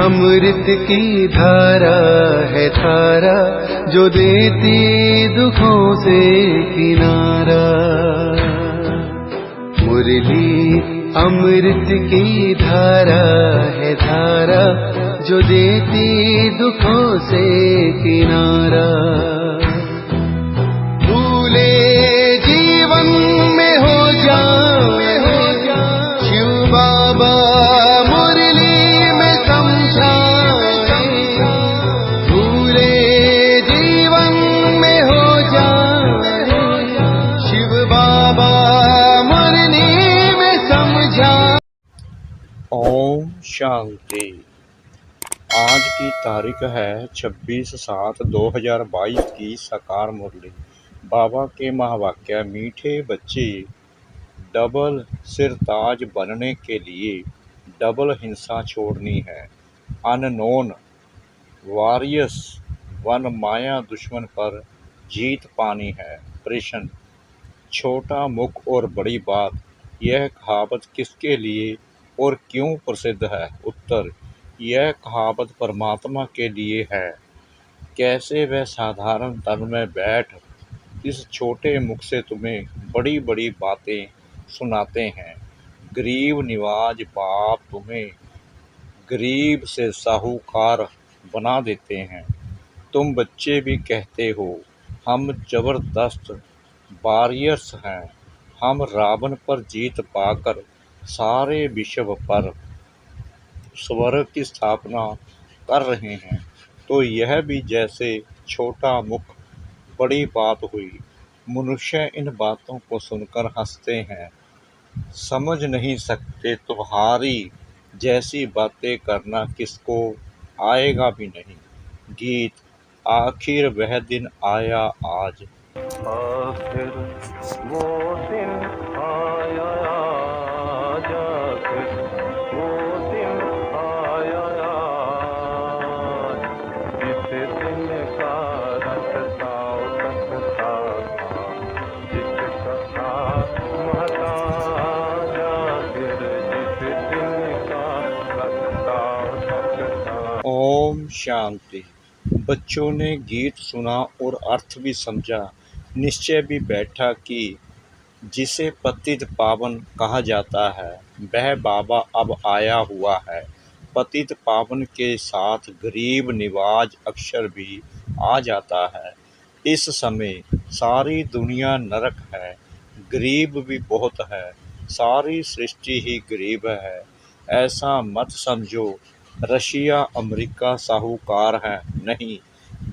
अमृत की धारा है धारा जो देती दुखों से किनारा। मुरली अमृत की धारा है धारा जो देती दुखों से किनारा। भूले जीवन में हो जाए शिव बाबा मुरली में समझाए। भूले जीवन में हो जाए शिव बाबा मुरली में समझाए। ओम शांति। आज की तारीख है 26/7/2022 की साकार मुरली। बाबा के महावाक्य। मीठे बच्चे, डबल सिरताज बनने के लिए डबल हिंसा छोड़नी है। अननोन वॉरियर्स, वन माया दुश्मन पर जीत पानी है। प्रश्न: छोटा मुख और बड़ी बात, यह कहावत किसके लिए और क्यों प्रसिद्ध है? उत्तर: यह कहावत परमात्मा के लिए है। कैसे वह साधारण तन में बैठ इस छोटे मुख से तुम्हें बड़ी बड़ी बातें सुनाते हैं। गरीब निवाज बाप तुम्हें गरीब से साहूकार बना देते हैं। तुम बच्चे भी कहते हो हम जबरदस्त वॉरियर्स हैं, हम रावण पर जीत पाकर सारे विश्व पर स्वर्ग की स्थापना कर रहे हैं। तो यह भी जैसे छोटा मुख बड़ी बात हुई। मनुष्य इन बातों को सुनकर हंसते हैं, समझ नहीं सकते तुम्हारी जैसी बातें करना किसको आएगा भी नहीं। गीत: आखिर वह दिन आया आज। आखिर वो दिन आया आज, आखिर वो दिन आया आज, जिस दिन का रखता था, जिसका था महताज। आखिर जिस दिन का रखता था। ओम शांति। बच्चों ने गीत सुना और अर्थ भी समझा। निश्चय भी बैठा कि जिसे पतित पावन कहा जाता है वह बाबा अब आया हुआ है। पतित पावन के साथ गरीब निवाज अक्षर भी आ जाता है। इस समय सारी दुनिया नरक है, गरीब भी बहुत है, सारी सृष्टि ही गरीब है। ऐसा मत समझो रशिया अमेरिका साहूकार है, नहीं।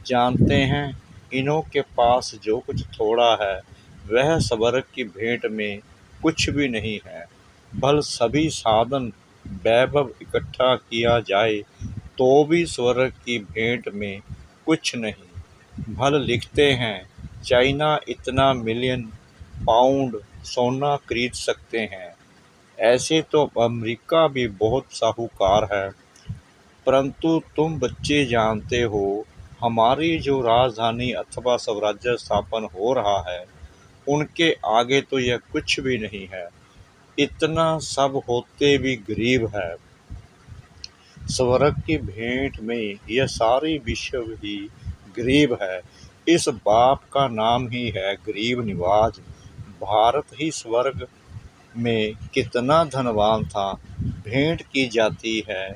जानते हैं इन्हों के पास जो कुछ थोड़ा है वह स्वर्ग की भेंट में कुछ भी नहीं है। भल सभी साधन वैभव इकट्ठा किया जाए तो भी स्वर्ग की भेंट में कुछ नहीं। भल लिखते हैं चाइना इतना मिलियन पाउंड सोना खरीद सकते हैं, ऐसे तो अमेरिका भी बहुत साहूकार है। परंतु तुम बच्चे जानते हो हमारी जो राजधानी अथवा स्वराज्य स्थापन हो रहा है उनके आगे तो यह कुछ भी नहीं है। इतना सब होते भी गरीब है। स्वर्ग की भेंट में यह सारी विश्व ही गरीब है। इस बाप का नाम ही है गरीब निवाज। भारत ही स्वर्ग में कितना धनवान था, भेंट की जाती है।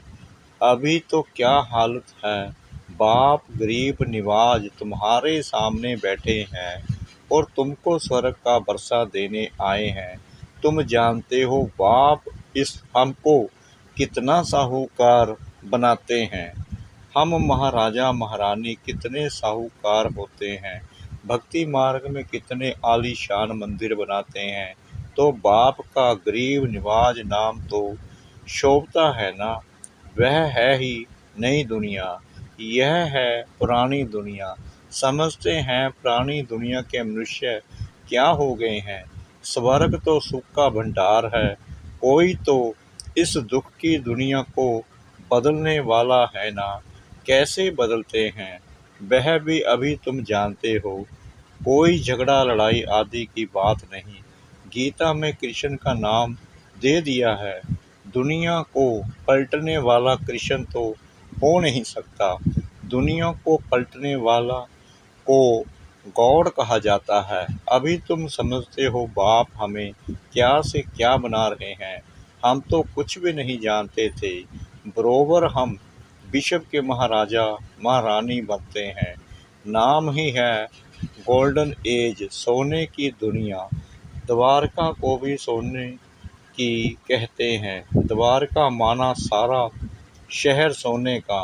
अभी तो क्या हालत है। बाप गरीब निवाज तुम्हारे सामने बैठे हैं और तुमको स्वर्ग का वर्षा देने आए हैं। तुम जानते हो बाप इस हमको कितना साहूकार बनाते हैं। हम महाराजा महारानी कितने साहूकार होते हैं, भक्ति मार्ग में कितने आलीशान मंदिर बनाते हैं, तो बाप का गरीब निवाज नाम तो शोभता है ना। वह है ही नई दुनिया, यह है पुरानी दुनिया। समझते हैं पुरानी दुनिया के मनुष्य क्या हो गए हैं। स्वर्ग तो सुख का भंडार है, कोई तो इस दुख की दुनिया को बदलने वाला है ना। कैसे बदलते हैं वह भी अभी तुम जानते हो। कोई झगड़ा लड़ाई आदि की बात नहीं। गीता में कृष्ण का नाम दे दिया है। दुनिया को पलटने वाला कृष्ण तो हो नहीं सकता। दुनिया को पलटने वाला को गॉड कहा जाता है। अभी तुम समझते हो बाप हमें क्या से क्या बना रहे हैं। हम तो कुछ भी नहीं जानते थे। बरोबर हम विश्व के महाराजा महारानी बनते हैं। नाम ही है गोल्डन एज, सोने की दुनिया। द्वारका को भी सोने की कहते हैं। द्वारका माना सारा शहर सोने का,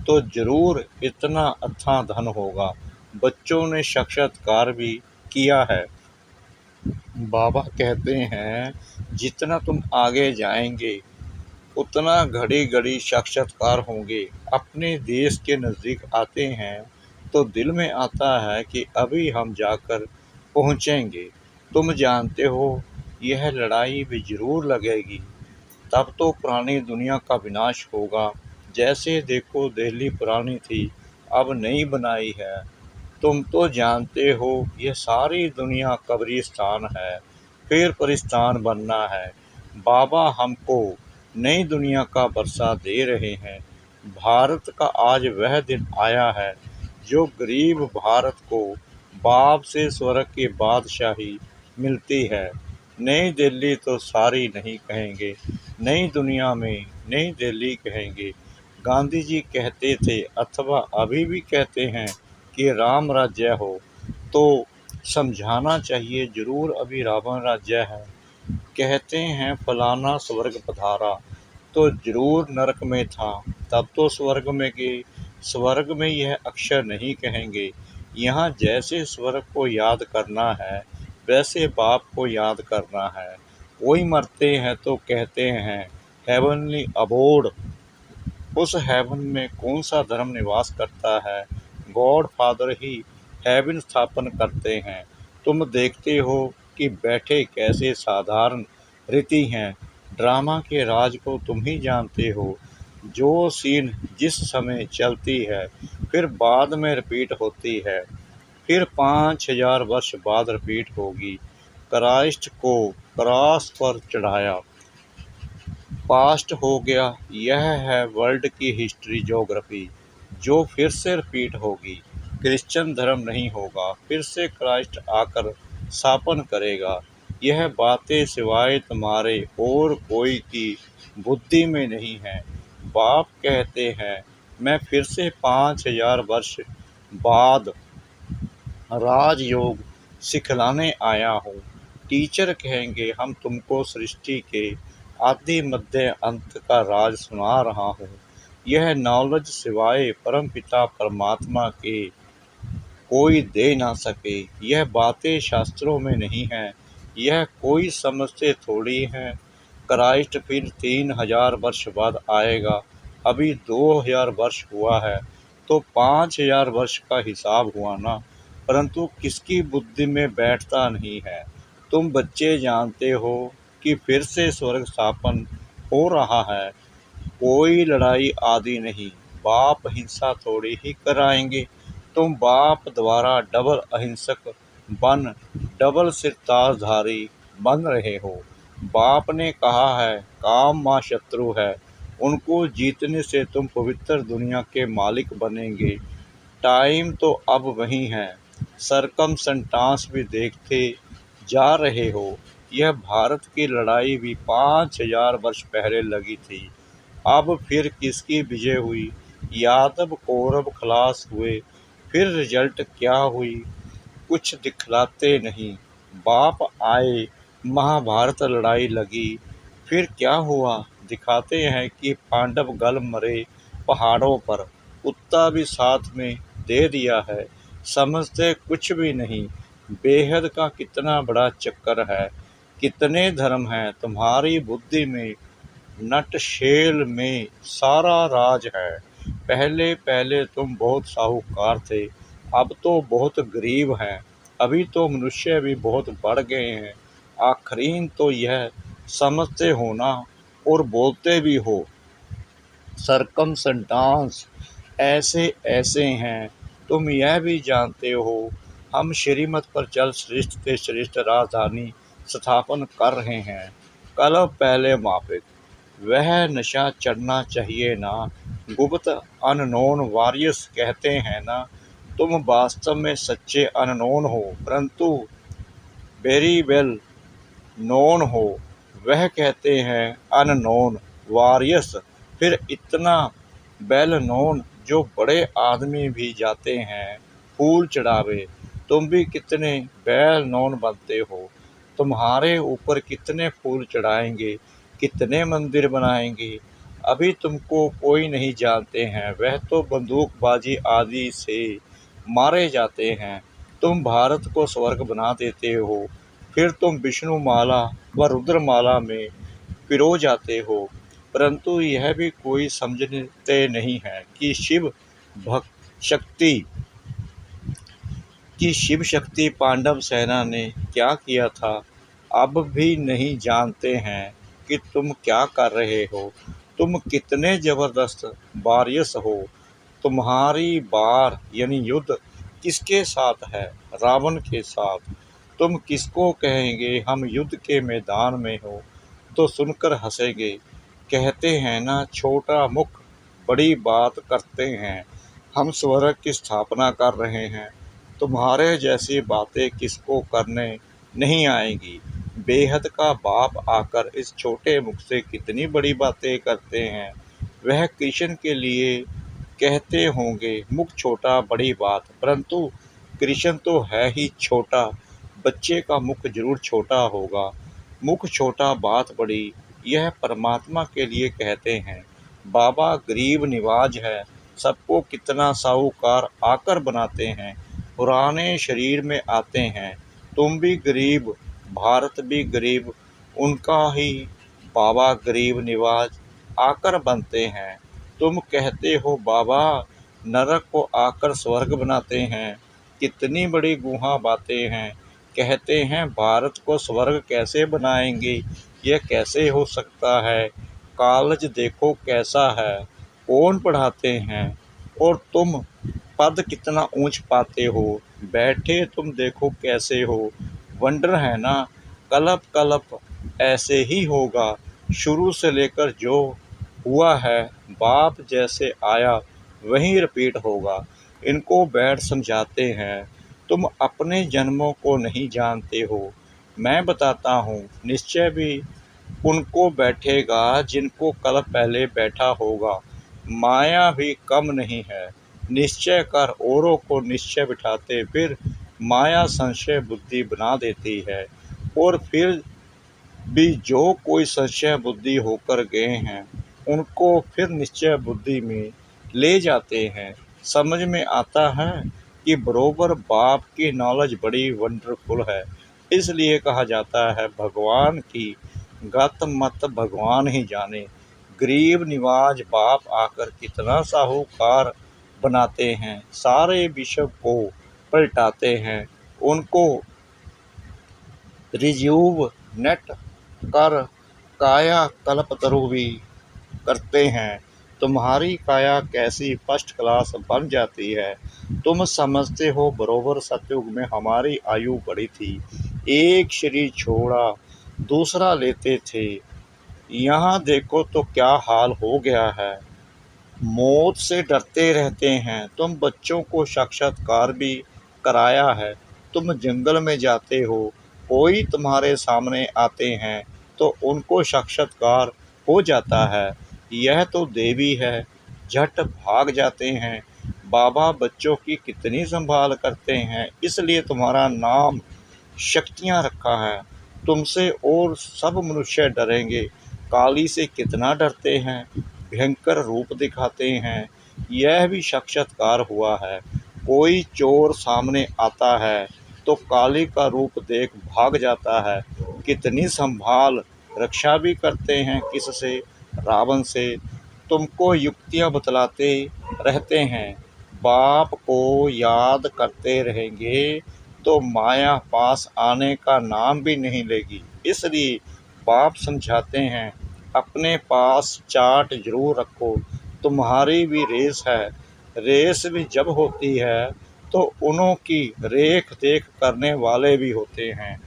तो जरूर इतना अच्छा धन होगा। बच्चों ने साक्षात्कार भी किया है। बाबा कहते हैं जितना तुम आगे जाएंगे उतना घड़ी घड़ी साक्षात्कार होंगे। अपने देश के नज़दीक आते हैं तो दिल में आता है कि अभी हम जाकर पहुँचेंगे। तुम जानते हो यह लड़ाई भी ज़रूर लगेगी। तब तो पुरानी दुनिया का विनाश होगा। जैसे देखो दिल्ली पुरानी थी, अब नई बनाई है। तुम तो जानते हो यह सारी दुनिया कब्रिस्तान है, फिर परिस्तान बनना है। बाबा हमको नई दुनिया का बरसा दे रहे हैं। भारत का आज वह दिन आया है जो गरीब भारत को बाप से स्वर्ग की बादशाही मिलती है। नई दिल्ली तो सारी नहीं कहेंगे, नई दुनिया में नई दिल्ली कहेंगे। गांधी जी कहते थे अथवा अभी भी कहते हैं कि राम राज्य हो, तो समझाना चाहिए ज़रूर अभी रावण राज्य है। कहते हैं फलाना स्वर्ग पधारा, तो ज़रूर नरक में था, तब तो स्वर्ग में गए। स्वर्ग में यह अक्षर नहीं कहेंगे। यहाँ जैसे स्वर्ग को याद करना है वैसे बाप को याद करना है। कोई मरते हैं तो कहते हैं हेवनली अबोर्ड। उस हेवन में कौन सा धर्म निवास करता है? गॉड फादर ही हेवन स्थापन करते हैं। तुम देखते हो कि बैठे कैसे साधारण रीति हैं। ड्रामा के राज को तुम ही जानते हो। जो सीन जिस समय चलती है फिर बाद में रिपीट होती है, फिर 5000 वर्ष बाद रिपीट होगी। क्राइस्ट को क्रॉस पर चढ़ाया, पास्ट हो गया। यह है वर्ल्ड की हिस्ट्री ज्योग्राफी जो फिर से रिपीट होगी। क्रिश्चियन धर्म नहीं होगा, फिर से क्राइस्ट आकर स्थापन करेगा। यह बातें सिवाय तुम्हारे और कोई की बुद्धि में नहीं है। बाप कहते हैं मैं फिर से 5000 वर्ष बाद राजयोग सिखलाने आया हूँ। टीचर कहेंगे हम तुमको सृष्टि के आदि मध्य अंत का राज सुना रहा हूँ। यह नॉलेज सिवाय परमपिता परमात्मा के कोई दे ना सके। यह बातें शास्त्रों में नहीं हैं, यह कोई समझते थोड़ी हैं। क्राइस्ट फिर 3000 वर्ष बाद आएगा। अभी 2000 वर्ष हुआ है तो 5000 वर्ष का हिसाब हुआ ना, परंतु किसकी बुद्धि में बैठता नहीं है। तुम बच्चे जानते हो कि फिर से स्वर्ग स्थापन हो रहा है। कोई लड़ाई आदि नहीं। बाप हिंसा थोड़ी ही कराएंगे। तुम बाप द्वारा डबल अहिंसक बन डबल सिरताजधारी बन रहे हो। बाप ने कहा है काम माँ शत्रु है, उनको जीतने से तुम पवित्र दुनिया के मालिक बनेंगे। टाइम तो अब वही है। सरकमस्टेंस भी देखते जा रहे हो। यह भारत की लड़ाई भी 5000 वर्ष पहले लगी थी। अब फिर किसकी विजय हुई? यादव कौरव खलास हुए। फिर रिजल्ट क्या हुई? कुछ दिखलाते नहीं। बाप आए, महाभारत लड़ाई लगी, फिर क्या हुआ? दिखाते हैं कि पांडव गल मरे पहाड़ों पर, कुत्ता भी साथ में दे दिया है। समझते कुछ भी नहीं। बेहद का कितना बड़ा चक्कर है, कितने धर्म हैं। तुम्हारी बुद्धि में नटशेल में सारा राज है। पहले पहले तुम बहुत साहूकार थे, अब तो बहुत गरीब हैं। अभी तो मनुष्य भी बहुत बढ़ गए हैं। आखिरीन तो यह समझते हो ना, और बोलते भी हो। सरकमस्टेंस ऐसे ऐसे हैं। तुम यह भी जानते हो हम श्रीमत पर चल श्रेष्ठ से श्रेष्ठ राजधानी स्थापन कर रहे हैं। कल पहले माफिक वह नशा चढ़ना चाहिए ना, गुप्त अननोन वॉरियर्स कहते हैं ना, तुम वास्तव में सच्चे अननोन हो, परंतु वेरी वेल नोन हो। वह कहते हैं अननोन वॉरियर्स, फिर इतना वेल नोन जो बड़े आदमी भी जाते हैं फूल चढ़ावे। तुम भी कितने वेल नोन बनते हो। तुम्हारे ऊपर कितने फूल चढ़ाएंगे, कितने मंदिर बनाएंगे। अभी तुमको कोई नहीं जानते हैं, वह तो बंदूकबाजी आदि से मारे जाते हैं। तुम भारत को स्वर्ग बना देते हो, फिर तुम विष्णुमाला व रुद्रमाला में पिरो जाते हो। परंतु यह भी कोई समझते नहीं है कि शिव शक्ति पांडव सेना ने क्या किया था। अब भी नहीं जानते हैं कि तुम क्या कर रहे हो। तुम कितने जबरदस्त वॉरियर्स हो। तुम्हारी वार यानी युद्ध किसके साथ है? रावण के साथ। तुम किसको कहेंगे हम युद्ध के मैदान में हो, तो सुनकर हंसेंगे। कहते हैं ना, छोटा मुख बड़ी बात करते हैं। हम स्वर्ग की स्थापना कर रहे हैं। तुम्हारे जैसी बातें किसको करने नहीं आएंगी। बेहद का बाप आकर इस छोटे मुख से कितनी बड़ी बातें करते हैं। वह कृष्ण के लिए कहते होंगे मुख छोटा बड़ी बात, परंतु कृष्ण तो है ही छोटा। बच्चे का मुख जरूर छोटा होगा। मुख छोटा बात बड़ी, यह परमात्मा के लिए कहते हैं। बाबा गरीब निवाज है, सबको कितना साहूकार आकर बनाते हैं। पुराने शरीर में आते हैं। तुम भी गरीब, भारत भी गरीब, उनका ही बाबा गरीब निवाज आकर बनते हैं। तुम कहते हो बाबा नरक को आकर स्वर्ग बनाते हैं। कितनी बड़ी गुहा बातें हैं। कहते हैं भारत को स्वर्ग कैसे बनाएंगे, यह कैसे हो सकता है। कॉलेज देखो कैसा है, कौन पढ़ाते हैं, और तुम पद कितना ऊंच पाते हो। बैठे तुम देखो कैसे हो। वंडर है ना, कलप कलप ऐसे ही होगा। शुरू से लेकर जो हुआ है, बाप जैसे आया वहीं रिपीट होगा। इनको बैठ समझाते हैं। तुम अपने जन्मों को नहीं जानते हो। मैं बताता हूँ, निश्चय भी उनको बैठेगा जिनको कल पहले बैठा होगा। माया भी कम नहीं है। निश्चय कर औरों को निश्चय बिठाते, फिर माया संशय बुद्धि बना देती है। और फिर भी जो कोई संशय बुद्धि होकर गए हैं, उनको फिर निश्चय बुद्धि में ले जाते हैं। समझ में आता है कि बरोबर बाप की नॉलेज बड़ी वंडरफुल है। इसलिए कहा जाता है भगवान की गत मत भगवान ही जाने। गरीब निवाज बाप आकर कितना साहूकार बनाते हैं। सारे विश्व को पलटाते हैं। उनको रिज्यूवनेट कर काया कल्पतरु भी करते हैं। तुम्हारी काया कैसी फर्स्ट क्लास बन जाती है। तुम समझते हो बरोबर सतयुग में हमारी आयु बढ़ी थी। एक शरीर छोड़ा दूसरा लेते थे। यहाँ देखो तो क्या हाल हो गया है। मौत से डरते रहते हैं। तुम बच्चों को साक्षात्कार भी कराया है। तुम जंगल में जाते हो, कोई तुम्हारे सामने आते हैं तो उनको साक्षात्कार हो जाता है। यह तो देवी है, झट भाग जाते हैं। बाबा बच्चों की कितनी संभाल करते हैं, इसलिए तुम्हारा नाम शक्तियाँ रखा है। तुमसे और सब मनुष्य डरेंगे। काली से कितना डरते हैं, भयंकर रूप दिखाते हैं। यह भी साक्षात्कार हुआ है। कोई चोर सामने आता है तो काली का रूप देख भाग जाता है। कितनी संभाल रक्षा भी करते हैं। किससे? रावण से। तुमको युक्तियां बतलाते रहते हैं। बाप को याद करते रहेंगे तो माया पास आने का नाम भी नहीं लेगी। इसलिए बाप समझाते हैं, अपने पास चार्ट जरूर रखो। तुम्हारी भी रेस है। रेस भी जब होती है तो उन्हों की रेख देख करने वाले भी होते हैं।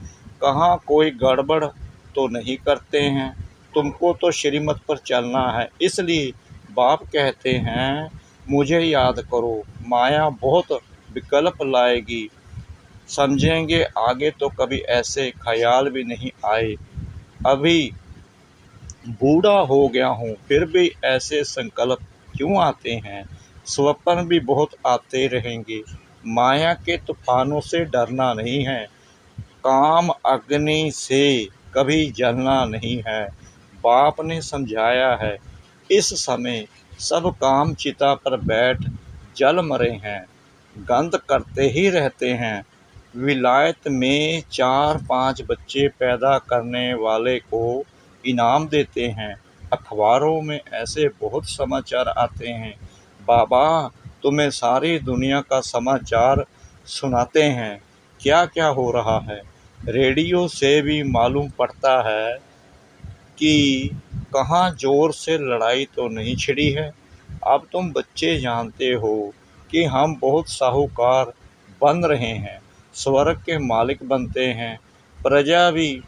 कहाँ कोई गड़बड़ तो नहीं करते हैं। तुमको तो श्रीमत पर चलना है, इसलिए बाप कहते हैं मुझे याद करो, माया बहुत विकल्प लाएगी, समझेंगे आगे तो कभी ऐसे ख्याल भी नहीं आए। अभी बूढ़ा हो गया हूँ फिर भी ऐसे संकल्प क्यों आते हैं, स्वप्न भी बहुत आते रहेंगे। माया के तूफानों से डरना नहीं है, काम अग्नि से कभी जलना नहीं है। बाप ने समझाया है इस समय सब काम चिता पर बैठ जल मरे हैं, गंध करते ही रहते हैं। विलायत में 4-5 बच्चे पैदा करने वाले को इनाम देते हैं। अखबारों में ऐसे बहुत समाचार आते हैं। बाबा तुम्हें सारी दुनिया का समाचार सुनाते हैं, क्या क्या हो रहा है। रेडियो से भी मालूम पड़ता है कि कहाँ जोर से लड़ाई तो नहीं छिड़ी है। अब तुम बच्चे जानते हो कि हम बहुत साहूकार बन रहे हैं, स्वर्ग के मालिक बनते हैं। प्रजा भी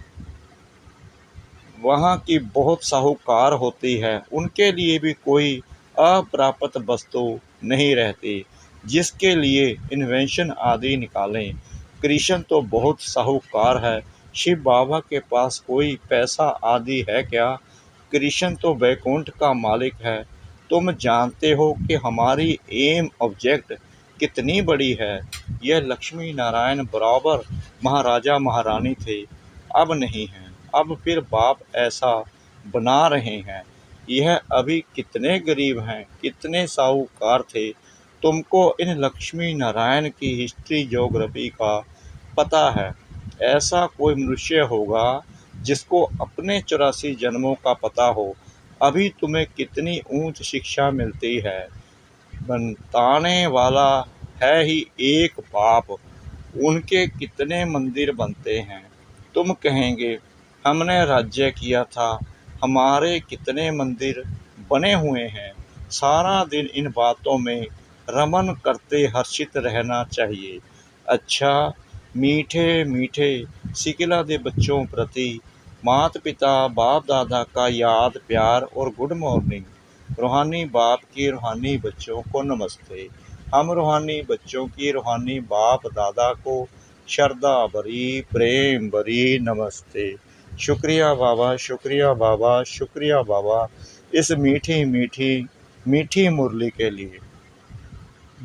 वहाँ की बहुत साहूकार होती है, उनके लिए भी कोई अप्राप्त वस्तु नहीं रहती जिसके लिए इन्वेंशन आदि निकालें। कृष्ण तो बहुत साहूकार है, शिव बाबा के पास कोई पैसा आदि है क्या। कृष्ण तो वैकुंठ का मालिक है। तुम जानते हो कि हमारी एम ऑब्जेक्ट कितनी बड़ी है। यह लक्ष्मी नारायण बराबर महाराजा महारानी थे, अब नहीं हैं। अब फिर बाप ऐसा बना रहे हैं। यह अभी कितने गरीब हैं, कितने साहूकार थे। तुमको इन लक्ष्मी नारायण की हिस्ट्री ज्योग्राफी का पता है। ऐसा कोई मनुष्य होगा जिसको अपने 84 जन्मों का पता हो। अभी तुम्हें कितनी ऊंच शिक्षा मिलती है। बताने वाला है ही एक बाप, उनके कितने मंदिर बनते हैं। तुम कहेंगे हमने राज्य किया था, हमारे कितने मंदिर बने हुए हैं। सारा दिन इन बातों में रमन करते हर्षित रहना चाहिए। अच्छा मीठे मीठे सिकिला दे बच्चों प्रति माता पिता बाप दादा का याद प्यार और गुड मॉर्निंग। रूहानी बाप की रूहानी बच्चों को नमस्ते। हम रूहानी बच्चों की रूहानी बाप दादा को श्रद्धा भरी प्रेम भरी नमस्ते। शुक्रिया बाबा, शुक्रिया बाबा, शुक्रिया बाबा इस मीठी मीठी मीठी मुरली के लिए।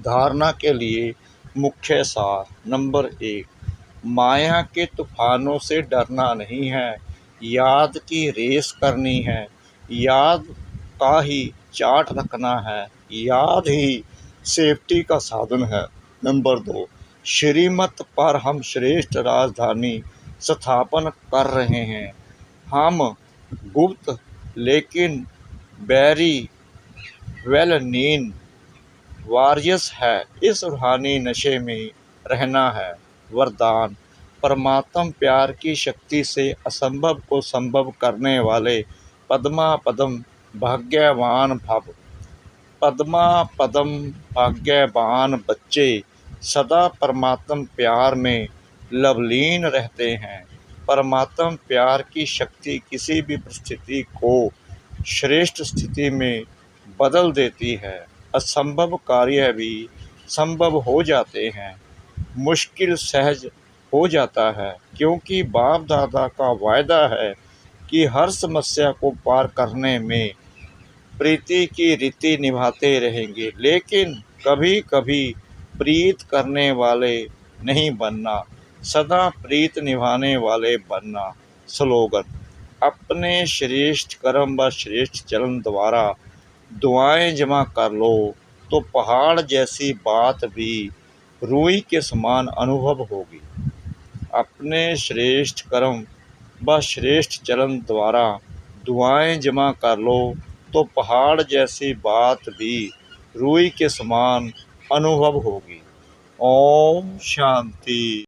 धारणा के लिए मुख्य सार नंबर 1, माया के तूफानों से डरना नहीं है, याद की रेस करनी है। याद का ही चार्ट रखना है, याद ही सेफ्टी का साधन है। नंबर 2, श्रीमत पर हम श्रेष्ठ राजधानी स्थापन कर रहे हैं। हम गुप्त लेकिन वेरी वेल नीन वॉरियर्स है। इस रूहानी नशे में रहना है। वरदान परमात्म प्यार की शक्ति से असंभव को संभव करने वाले पद्मा पदम भाग्यवान भव। पद्मा पदम भाग्यवान बच्चे सदा परमात्म प्यार में लवलीन रहते हैं। परमात्म प्यार की शक्ति किसी भी परिस्थिति को श्रेष्ठ स्थिति में बदल देती है। असंभव कार्य भी संभव हो जाते हैं, मुश्किल सहज हो जाता है, क्योंकि बाप दादा का वायदा है कि हर समस्या को पार करने में प्रीति की रीति निभाते रहेंगे। लेकिन कभी कभी प्रीत करने वाले नहीं बनना, सदा प्रीत निभाने वाले बनना। स्लोगन अपने श्रेष्ठ कर्म व श्रेष्ठ चलन द्वारा दुआएं जमा कर लो तो पहाड़ जैसी बात भी रूई के समान अनुभव होगी। अपने श्रेष्ठ कर्म व श्रेष्ठ चलन द्वारा दुआएं जमा कर लो तो पहाड़ जैसी बात भी रूई के समान अनुभव होगी। ओम शांति।